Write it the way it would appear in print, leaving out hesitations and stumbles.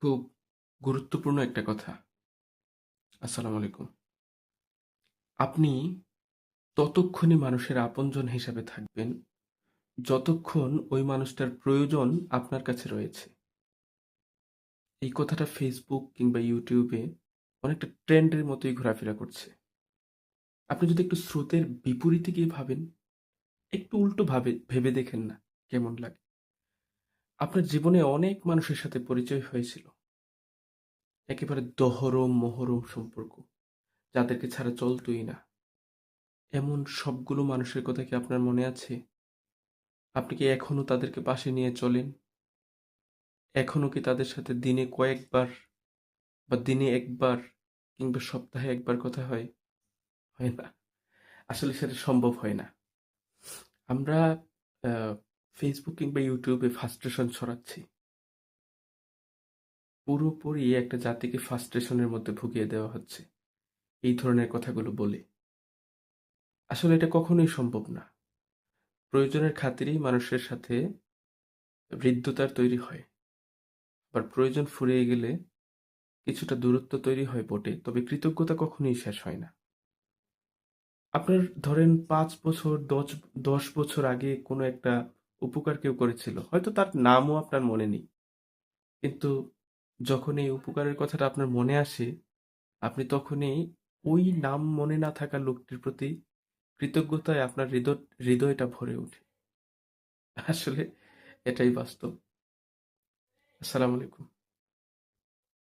খুব গুরুত্বপূর্ণ একটা কথা। আসসালামু আলাইকুম। আপনি ততক্ষণই মানুষের আপনজন হিসাবে থাকবেন, যতক্ষণ ওই মানুষটার প্রয়োজন আপনার কাছে রয়েছে। এই কথাটা Facebook কিংবা YouTube এ অনেকটা ট্রেন্ডের মতোই ঘোরাফেরা করছে। আপনি যদি একটু স্রোতের বিপরীতে গিয়ে ভাবেন, একটু উল্টো ভেবে দেখেন না, কেমন লাগে? আপনার জীবনে অনেক মানুষের সাথে পরিচয় হয়েছিল। একেবারে দহরম-মহরম সম্পর্ক, যাদেরকে ছাড়া চলতই না। এমন সবগুলো মানুষের কথা কি আপনার মনে আছে? আপনি কি এখনো তাদেরকে পাশে নিয়ে চলেন? এখনো কি তাদের সাথে দিনে কয়েকবার বা দিনে ১ বার কিংবা সপ্তাহে ১ বার কথা হয়? হয় না। আসলে সেটা সম্ভব হয় না। আমরা আ Facebook কিংবা YouTube এ frustration ছড়াচ্ছি। পুরোপুরি একটা জাতিকে frustration এর মধ্যে ভুগিয়ে দেওয়া হচ্ছে, এই ধরনের কথাগুলো বলে। আসলে এটা কখনোই সম্ভব না। প্রয়োজনের খাতিরেই মানুষের সাথে হৃদ্যতার তৈরি হয়। আবার প্রয়োজন ফুরিয়ে গেলে কিছুটা দূরত্ব তৈরি হয় বটে, তবে কৃতজ্ঞতা কখনোই শেষ হয় না। আপনার ধরেন ৫ বছর, ১০ বছর আগে কোনো একটা উপকার কেউ করেছিল। হয়তো তার নামও আপনার মনে নেই। কিন্তু যখন এই উপকারের কথাটা আপনার মনে আসে, আপনি তখনই ওই নাম মনে না থাকা লোকটির প্রতি কৃতজ্ঞতায় আপনার হৃদয়টা ভরে ওঠে। আসলে এটাই বাস্তব। আসসালামু আলাইকুম।